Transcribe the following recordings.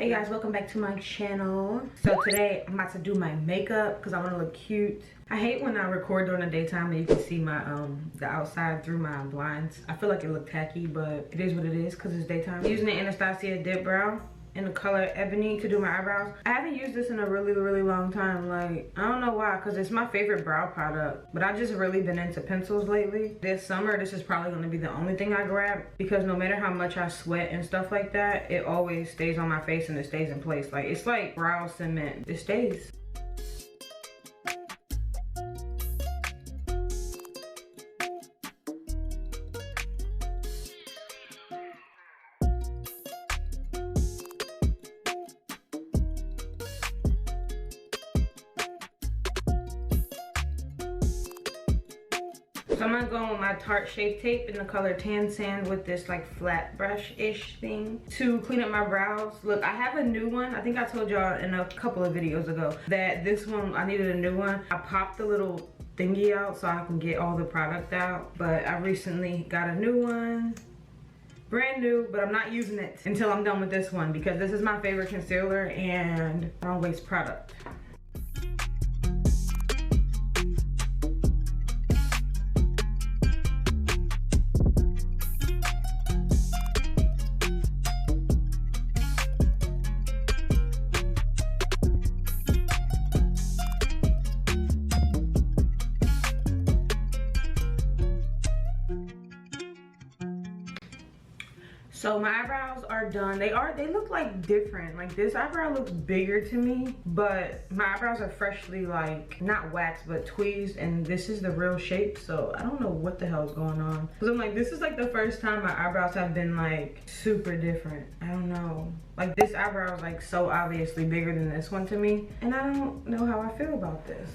Hey guys, welcome back to my channel. So today I'm about to do my makeup because I want to look cute. I hate when I record during the daytime and you can see my the outside through my blinds. I feel like it looked tacky, but it is what it is because it's daytime. I'm using the Anastasia dip brow in the color Ebony to do my eyebrows. I haven't used this in a really long time. Like, I don't know why, because it's my favorite brow product, but I've just really been into pencils lately. This summer, this is probably going to be the only thing I grab, because no matter how much I sweat and stuff like that, it always stays on my face and it stays in place. Like, it's like brow cement. It stays. So I'm gonna go with my Tarts Shape Tape in the color Tan Sand with this like flat brush-ish thing to clean up my brows. Look, I have a new one. I think I told y'all in a couple of videos ago that this one, I needed a new one. I popped the little thingy out so I can get all the product out, but I recently got a new one. Brand new, but I'm not using it until I'm done with this one because this is my favorite concealer and I don't waste product. So my eyebrows are done. They look like different. Like this eyebrow looks bigger to me, but my eyebrows are freshly like, not waxed, but tweezed, and this is the real shape. So I don't know what the hell is going on. Cause I'm like, this is like the first time my eyebrows have been like super different. I don't know. Like this eyebrow is like so obviously bigger than this one to me. And I don't know how I feel about this.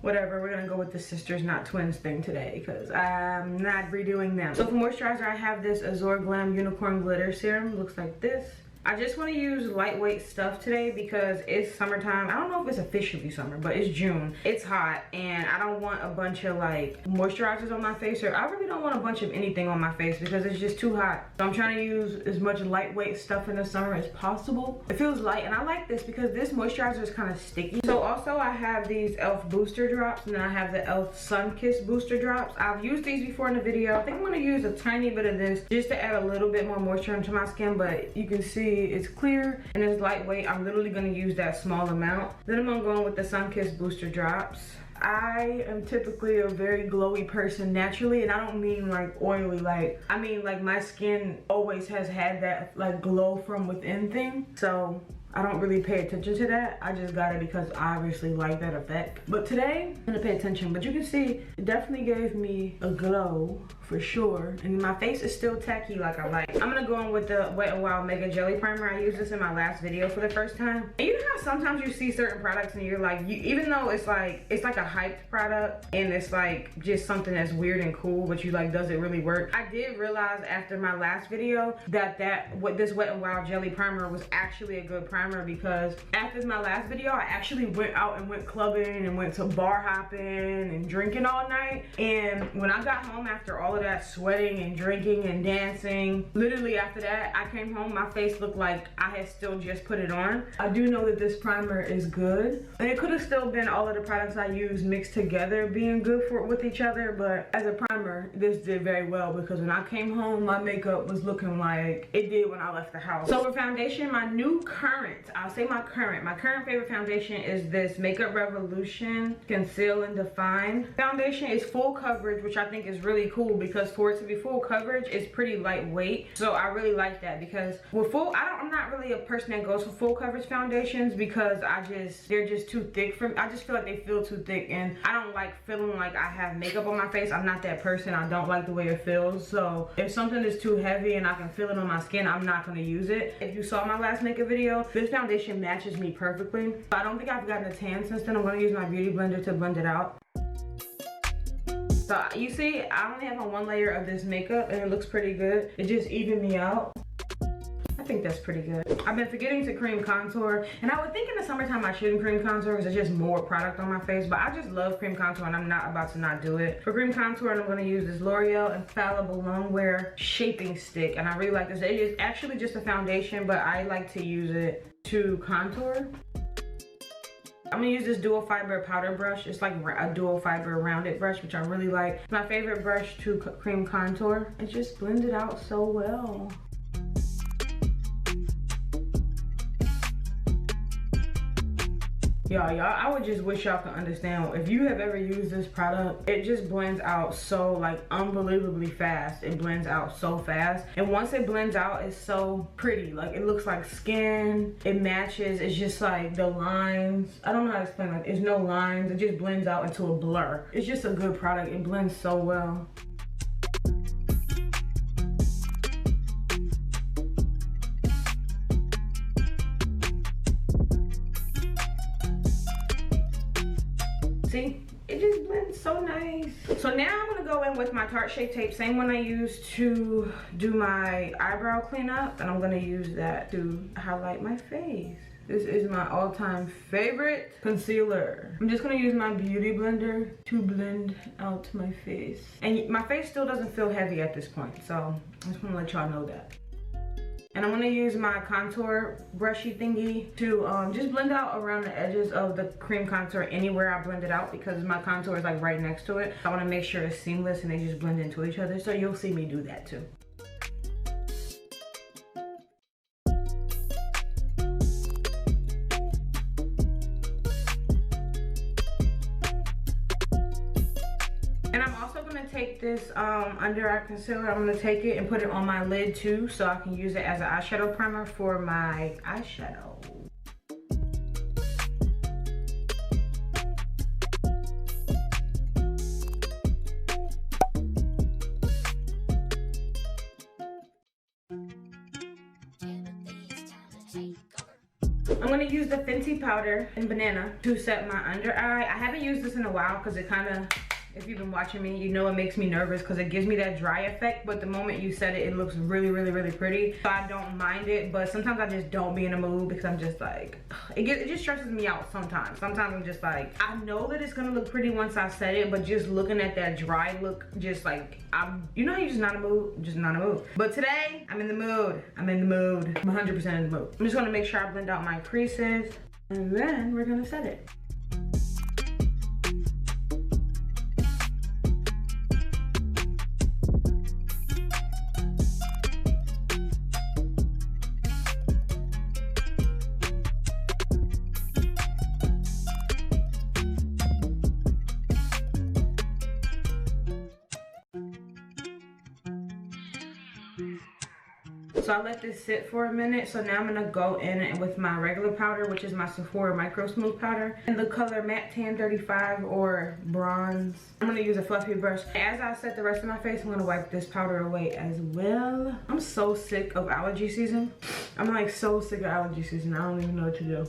Whatever, we're gonna go with the sisters not twins thing today because I'm not redoing them. So for moisturizer, I have this Azure Glam Unicorn Glitter Serum. Looks like this. I just want to use lightweight stuff today because it's summertime. I don't know if it's officially summer, but it's June. It's hot and I don't want a bunch of like moisturizers on my face, or I really don't want a bunch of anything on my face because it's just too hot. So I'm trying to use as much lightweight stuff in the summer as possible. It feels light and I like this because this moisturizer is kind of sticky. So also I have these e.l.f. booster drops and then I have the e.l.f. Sun Kiss booster drops. I've used these before in the video. I think I'm going to use a tiny bit of this just to add a little bit more moisture into my skin, but you can see it's clear and it's lightweight. I'm literally going to use that small amount. Then I'm going to go in with the Sun Kiss booster drops. I am typically a very glowy person naturally, and I don't mean like oily, like I mean like my skin always has had that like glow from within thing. So I don't really pay attention to that. I just got it because I obviously like that effect. But today, I'm gonna pay attention. But you can see, it definitely gave me a glow for sure. And my face is still tacky like I like. I'm gonna go in with the Wet n Wild Mega Jelly Primer. I used this in my last video for the first time. And you know how sometimes you see certain products and you're like, even though it's like a hyped product and it's like just something that's weird and cool, but you like, does it really work? I did realize after my last video that this Wet n Wild Jelly Primer was actually a good primer, because after my last video I actually went out and went clubbing and went to bar hopping and drinking all night. And when I got home after all of that sweating and drinking and dancing, literally after that I came home, my face looked like I had still just put it on. I do know that this primer is good, and it could have still been all of the products I use mixed together being good with each other, but as a primer this did very well because when I came home my makeup was looking like it did when I left the house. So for foundation, my new current, I'll say my current favorite foundation is this Makeup Revolution Conceal and Define foundation. Is full coverage, which I think is really cool because for it to be full coverage, it's pretty lightweight. So I really like that because with I'm not really a person that goes for full coverage foundations because they're just too thick for me. I just feel like they feel too thick and I don't like feeling like I have makeup on my face. I'm not that person. I don't like the way it feels. So if something is too heavy and I can feel it on my skin, I'm not going to use it. If you saw my last makeup video, this foundation matches me perfectly. I don't think I've gotten a tan since then. I'm going to use my beauty blender to blend it out. So you see, I only have on one layer of this makeup and it looks pretty good. It just evened me out. I think that's pretty good. I've been forgetting to cream contour, and I would think in the summertime I shouldn't cream contour because there's just more product on my face, but I just love cream contour and I'm not about to not do it. For cream contour, I'm going to use this L'Oreal Infallible Longwear Shaping Stick, and I really like this. It is actually just a foundation, but I like to use it to contour. I'm gonna use this dual fiber powder brush. It's like a dual fiber rounded brush, which I really like. It's my favorite brush to cream contour. It just blends it out so well. Y'all, I would just wish y'all could understand. If you have ever used this product, it just blends out so like unbelievably fast. It blends out so fast. And once it blends out, it's so pretty. Like it looks like skin, it matches. It's just like the lines. I don't know how to explain it. There's no lines. It just blends out into a blur. It's just a good product. It blends so well. See, it just blends so nice. So now I'm gonna go in with my Tarts Shape Tape, same one I used to do my eyebrow cleanup, and I'm gonna use that to highlight my face. This is my all-time favorite concealer. I'm just gonna use my beauty blender to blend out my face. And my face still doesn't feel heavy at this point, so I just wanna let y'all know that. And I'm gonna use my contour brushy thingy to just blend out around the edges of the cream contour anywhere I blend it out, because my contour is like right next to it. I wanna make sure it's seamless and they just blend into each other. So you'll see me do that too. And I'm also gonna take this under eye concealer. I'm gonna take it and put it on my lid too, so I can use it as an eyeshadow primer for my eyeshadow. I'm gonna use the Fenty powder in Banana to set my under eye. I haven't used this in a while because it kind of, if you've been watching me, you know it makes me nervous because it gives me that dry effect, but the moment you set it, it looks really, really, really pretty. So I don't mind it, but sometimes I just don't be in a mood because I'm just like, it just stresses me out sometimes. Sometimes I'm just like, I know that it's gonna look pretty once I set it, but just looking at that dry look, just like, you know how you're just not in a mood? Just not in a mood. But today, I'm in the mood. I'm in the mood. I'm 100% in the mood. I'm just gonna make sure I blend out my creases, and then we're gonna set it. So I let this sit for a minute. So now I'm gonna go in with my regular powder, which is my Sephora Micro Smooth Powder in the color Matte Tan 35 or Bronze. I'm gonna use a fluffy brush. As I set the rest of my face, I'm gonna wipe this powder away as well. I'm so sick of allergy season. I'm like so sick of allergy season. I don't even know what to do.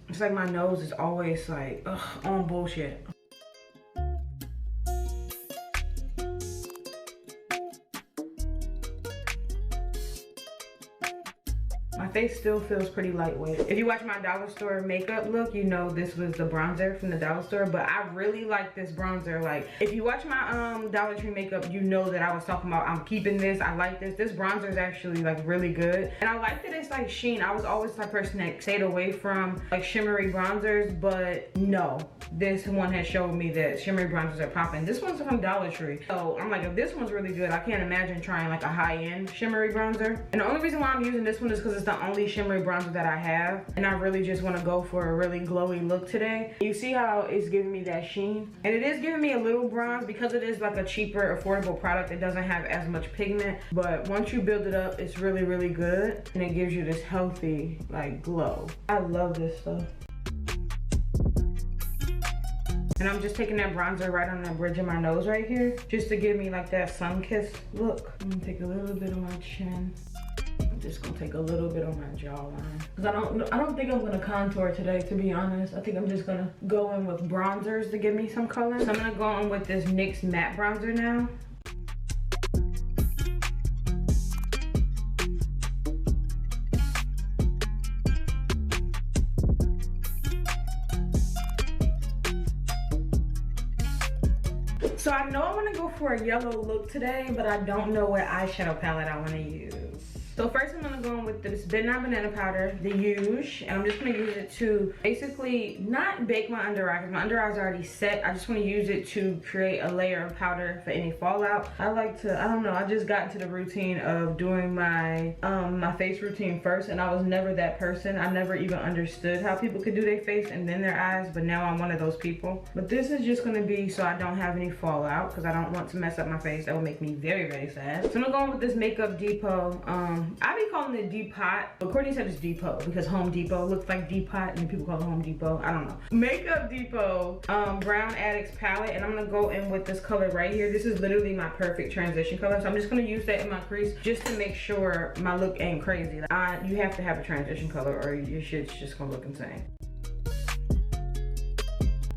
It's like my nose is always like, on bullshit. My face still feels pretty lightweight. If you watch my dollar store makeup look, you know this was the bronzer from the dollar store, but I really like this bronzer. Like, if you watch my Dollar Tree makeup, you know that I was talking about I'm keeping this, I like this. This bronzer is actually like really good. And I like that it's like sheen. I was always the person that stayed away from like shimmery bronzers, but no, this one has showed me that shimmery bronzers are popping. This one's from Dollar Tree. So I'm like, if this one's really good, I can't imagine trying like a high-end shimmery bronzer. And the only reason why I'm using this one is because it's the only shimmery bronzer that I have, and I really just want to go for a really glowy look today. You see how it's giving me that sheen, and it is giving me a little bronze because it is like a cheaper, affordable product. It doesn't have as much pigment, but once you build it up, it's really, really good, and it gives you this healthy like glow. I love this stuff. And I'm just taking that bronzer right on the bridge of my nose right here, just to give me like that sun-kissed look. I'm gonna take a little bit on my chin. I'm just gonna take a little bit on my jawline. Cause I don't think I'm gonna contour today, to be honest. I think I'm just gonna go in with bronzers to give me some color. So I'm gonna go in with this NYX Matte Bronzer now. I know I want to go for a yellow look today, but I don't know what eyeshadow palette I want to use. So first I'm gonna go in with this Nye Banana Powder, the Huge, and I'm just gonna use it to basically not bake my under eye, because my under eyes are already set. I just wanna use it to create a layer of powder for any fallout. I like to, I don't know, I just got into the routine of doing my my face routine first, and I was never that person. I never even understood how people could do their face and then their eyes, but now I'm one of those people. But this is just gonna be so I don't have any fallout, because I don't want to mess up my face. That would make me very, very sad. So I'm gonna go in with this Makeup Depot. I be calling it Depot, but Courtney said it's Depot because Home Depot looks like Depot and people call it Home Depot. I don't know. Makeup Depot Brown Addicts palette, and I'm gonna go in with this color right here. This is literally my perfect transition color, so I'm just gonna use that in my crease just to make sure my look ain't crazy. You have to have a transition color or your shit's just gonna look insane.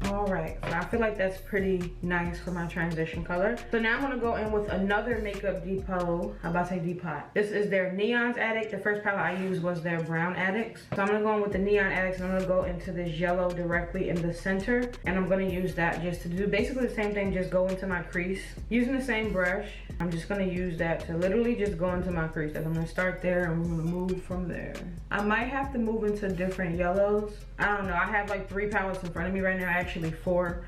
All right, so I feel like that's pretty nice for my transition color. So now I'm gonna go in with another Makeup Depot. I'm about to say Depot. This is their Neons Addict. The first palette I used was their Brown Addicts. So I'm gonna go in with the Neon Addicts, and I'm gonna go into this yellow directly in the center. And I'm gonna use that just to do basically the same thing, just go into my crease. Using the same brush, I'm just gonna use that to literally just go into my crease. And I'm gonna start there and we're gonna move from there. I might have to move into different yellows. I don't know, I have like 3 palettes in front of me right now, actually 4.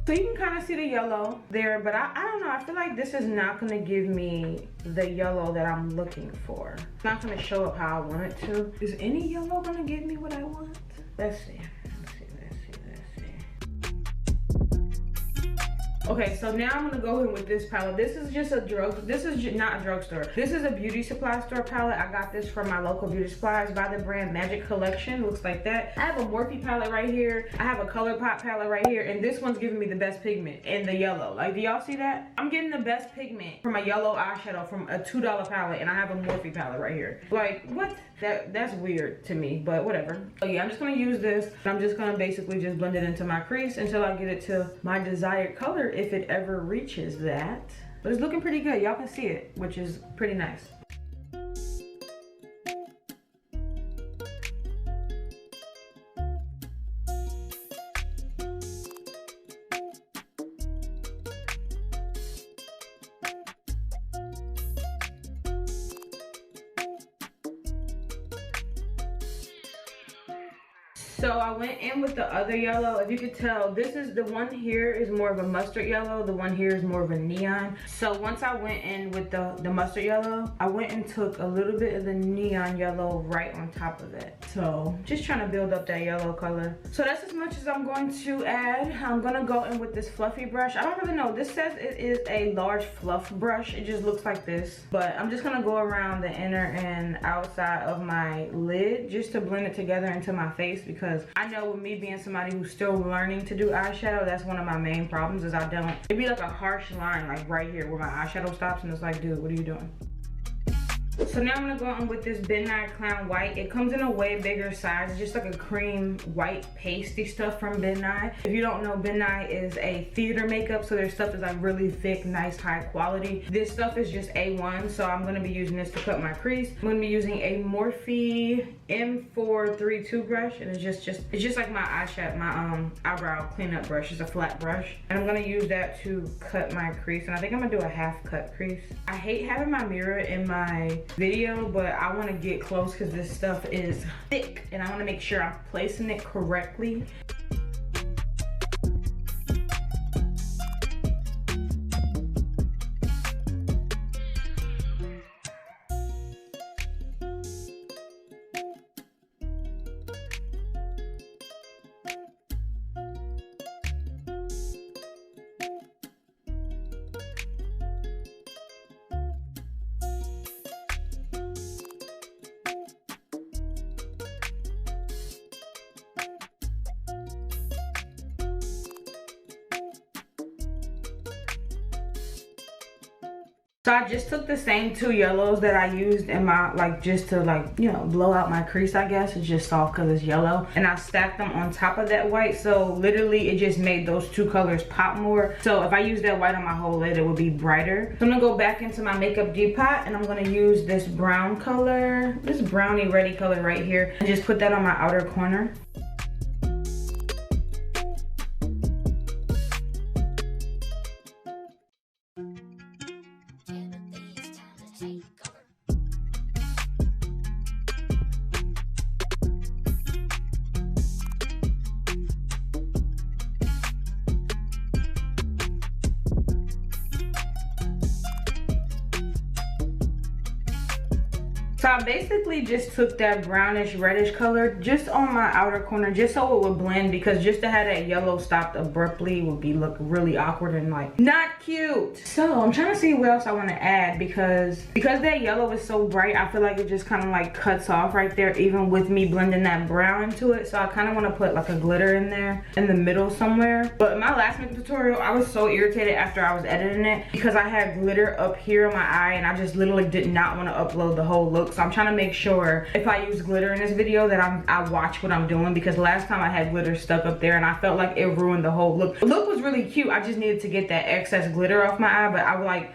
So you can kind of see the yellow there, but I don't know, I feel like this is not gonna give me the yellow that I'm looking for. It's not gonna show up how I want it to. Is any yellow gonna give me what I want? Let's see. Okay, so now I'm gonna go in with this palette. This is just not a drugstore. This is a beauty supply store palette. I got this from my local beauty supplies by the brand Magic Collection. Looks like that. I have a Morphe palette right here. I have a ColourPop palette right here, and this one's giving me the best pigment in the yellow. Like, do y'all see that? I'm getting the best pigment from a yellow eyeshadow from a $2 palette, and I have a Morphe palette right here. Like, what? That's weird to me, but whatever. So yeah, I'm just gonna use this. I'm just gonna basically just blend it into my crease until I get it to my desired color, if it ever reaches that. But it's looking pretty good. Y'all can see it, which is pretty nice. So I went in with the other yellow. If you could tell, this is the one here is more of a mustard yellow. The one here is more of a neon. So once I went in with the mustard yellow, I went and took a little bit of the neon yellow right on top of it. So just trying to build up that yellow color. So that's as much as I'm going to add. I'm gonna go in with this fluffy brush. I don't really know. This says it is a large fluff brush. It just looks like this. But I'm just gonna go around the inner and outside of my lid just to blend it together into my face, because I know with me being somebody who's still learning to do eyeshadow, that's one of my main problems is it'd be like a harsh line like right here where my eyeshadow stops, and it's like, dude, what are you doing? So now I'm gonna go on with this Nye Clown White. It comes in a way bigger size. It's just like a cream white pasty stuff from Nye. If you don't know, Nye is a theater makeup, so their stuff is like really thick, nice, high quality. This stuff is just A1, so I'm gonna be using this to cut my crease. I'm gonna be using a Morphe M432 brush, and it's just like my eyeshadow, my eyebrow cleanup brush. It's a flat brush, and I'm gonna use that to cut my crease. And I think I'm gonna do a half cut crease. I hate having my mirror in my video, but I want to get close because this stuff is thick and I want to make sure I'm placing it correctly. So I just took the same 2 yellows that I used in my, just to you know, blow out my crease, I guess. It's just soft because it's yellow. And I stacked them on top of that white. So literally it just made those 2 colors pop more. So if I use that white on my whole lid, it would be brighter. So I'm gonna go back into my Makeup Depot and I'm gonna use this brown color, this brownie ready color right here, and just put that on my outer corner. So I basically just took that brownish reddish color just on my outer corner just so it would blend, because just to have that yellow stopped abruptly would be look really awkward and like not cute. So I'm trying to see what else I want to add, because that yellow is so bright, I feel like it just kind of like cuts off right there even with me blending that brown into it. So I kind of want to put like a glitter in there in the middle somewhere. But in my last makeup tutorial, I was so irritated after I was editing it because I had glitter up here on my eye and I just literally did not want to upload the whole look. So I'm trying to make sure if I use glitter in this video that I watch what I'm doing, because last time I had glitter stuck up there and I felt like it ruined the whole look. The look was really cute, I just needed to get that excess glitter off my eye. But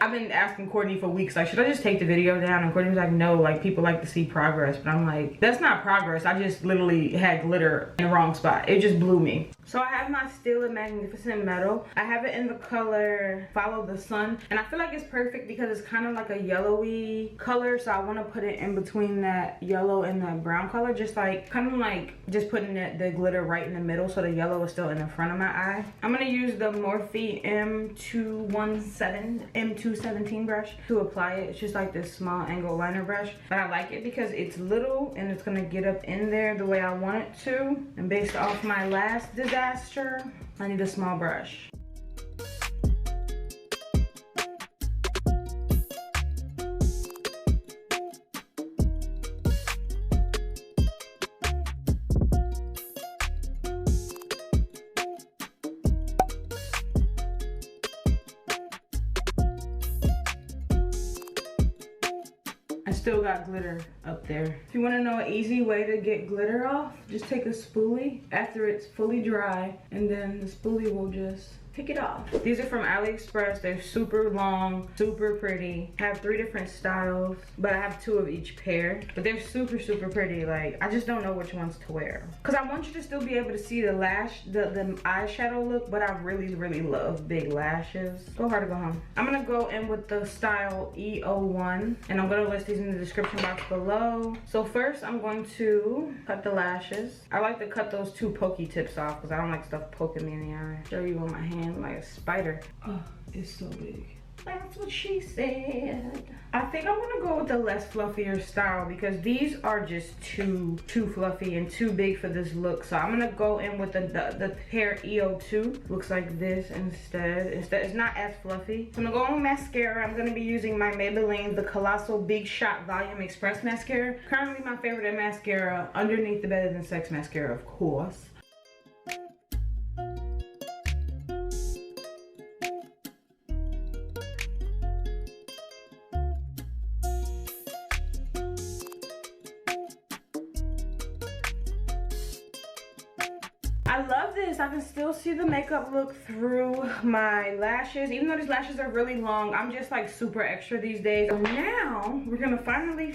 I've been asking Courtney for weeks, like, should I just take the video down? And Courtney's like, no, like people like to see progress. But I'm like, that's not progress, I just literally had glitter in the wrong spot. It just blew me. So I have my Still a Magnificent Metal. I have it in the color Follow the Sun, and I feel like it's perfect because it's kind of like a yellowy color. So I want to put it in between that yellow and that brown color, just like kind of like just putting the glitter right in the middle so the yellow is still in the front of my eye. I'm gonna use the Morphe M217 brush to apply it. It's just like this small angle liner brush, but I like it because it's little and it's gonna get up in there the way I want it to. And based off my last disaster, I need a small brush. Still got glitter up there. If you want to know an easy way to get glitter off, just take a spoolie after it's fully dry, and then the spoolie will just pick it off. These are from AliExpress. They're super long, super pretty. I have 3 different styles, but I have 2 of each pair. But they're super, super pretty. Like, I just don't know which ones to wear. Because I want you to still be able to see the lash, the eyeshadow look, but I really, really love big lashes. Go hard or go home. I'm gonna go in with the style E01, and I'm gonna list these in the description box below. So first, I'm going to cut the lashes. I like to cut those 2 pokey tips off because I don't like stuff poking me in the eye. Show you on my hand like a spider. Oh, it's so big. That's what she said. I think I'm gonna go with the less fluffier style because these are just too fluffy and too big for this look. So I'm gonna go in with the pair E02. Looks like this instead. It's not as fluffy. So I'm gonna go on with mascara. I'm gonna be using my Maybelline the Colossal Big Shot Volume Express mascara. Currently my favorite mascara underneath the Better Than Sex mascara, of course. I love this. I can still see the makeup look through my lashes. Even though these lashes are really long, I'm just like super extra these days. So now we're gonna finally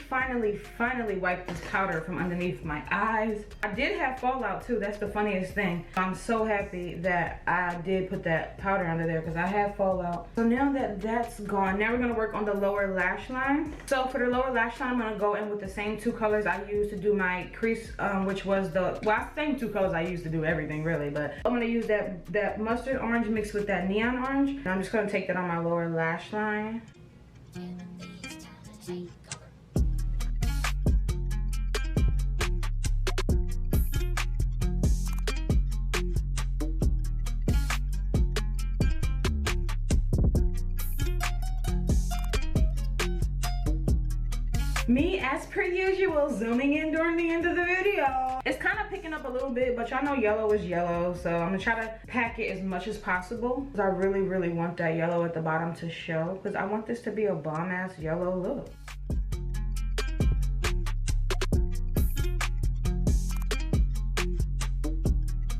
wipe this powder from underneath my eyes. I did have fallout too. That's the funniest thing. I'm so happy that I did put that powder under there because I have fallout. So now that that's gone, now we're gonna work on the lower lash line. So for the lower lash line, I'm gonna go in with the same 2 colors I used to do my crease, which was the, well, same 2 colors I used to do everything really, but I'm gonna use that mustard orange mixed with that neon orange, and I'm just gonna take that on my lower lash line. Me, as per usual, zooming in during the end of the video. It's kind of picking up a little bit, but y'all know yellow is yellow, so I'm gonna try to pack it as much as possible because I really want that yellow at the bottom to show, because I want this to be a bomb-ass yellow look.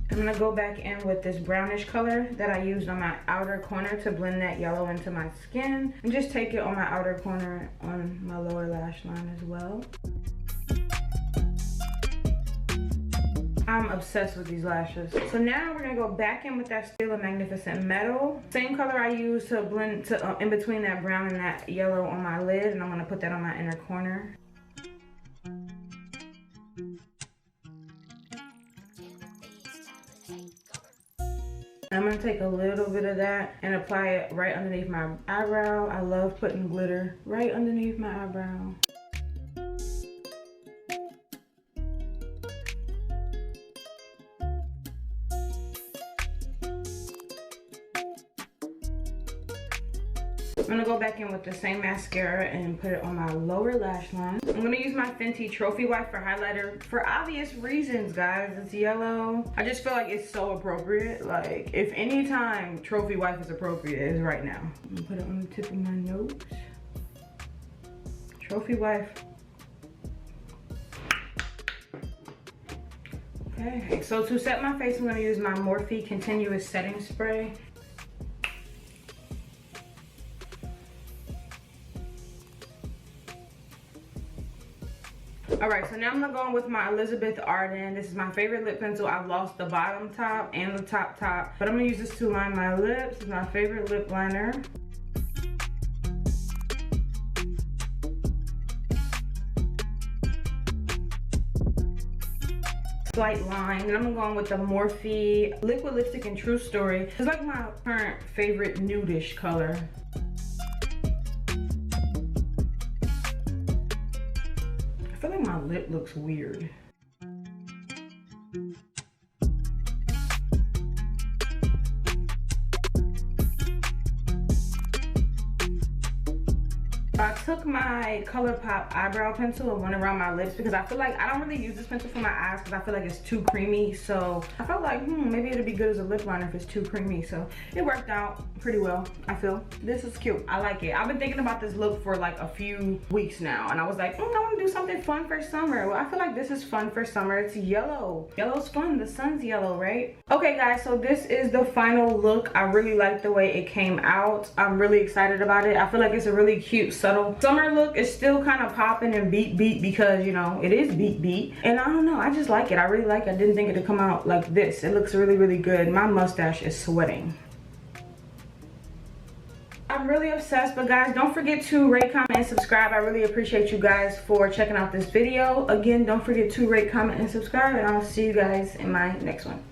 I'm gonna go back in with this brownish color that I used on my outer corner to blend that yellow into my skin, and just take it on my outer corner on my lower lash line as well. I'm obsessed with these lashes. So now we're gonna go back in with that Still a Magnificent Metal. Same color I used to blend to in between that brown and that yellow on my lid, and I'm gonna put that on my inner corner. I'm gonna take a little bit of that and apply it right underneath my eyebrow. I love putting glitter right underneath my eyebrow. I'm gonna go back in with the same mascara and put it on my lower lash line. I'm gonna use my Fenty Trophy Wipe for highlighter for obvious reasons, guys. It's yellow. I just feel like it's so appropriate. Like, if any time Trophy Wipe is appropriate, it is right now. I'm gonna put it on the tip of my nose. Trophy Wipe. Okay, so to set my face, I'm gonna use my Morphe Continuous Setting Spray. All right, so now I'm gonna go in with my Elizabeth Arden. This is my favorite lip pencil. I've lost the bottom top and the top, but I'm gonna use this to line my lips. It's my favorite lip liner. Slight line, and I'm gonna go in with the Morphe Liquid Lipstick in True Story. It's like my current favorite nudish color. I feel like my lip looks weird. I took my ColourPop eyebrow pencil and went around my lips because I feel like I don't really use this pencil for my eyes because I feel like it's too creamy. So I felt like, maybe it'd be good as a lip liner if it's too creamy. So it worked out pretty well, I feel. This is cute. I like it. I've been thinking about this look for like a few weeks now. And I was like, I want to do something fun for summer. Well, I feel like this is fun for summer. It's yellow. Yellow's fun. The sun's yellow, right? Okay, guys. So this is the final look. I really like the way it came out. I'm really excited about it. I feel like it's a really cute, subtle summer look. Is still kind of popping and beat because, you know, it is beat. And I don't know. I just like it. I really like it. I didn't think it'd come out like this. It looks really, really good. My mustache is sweating. I'm really obsessed, but guys, don't forget to rate, comment, and subscribe. I really appreciate you guys for checking out this video. Again, don't forget to rate, comment, and subscribe, and I'll see you guys in my next one.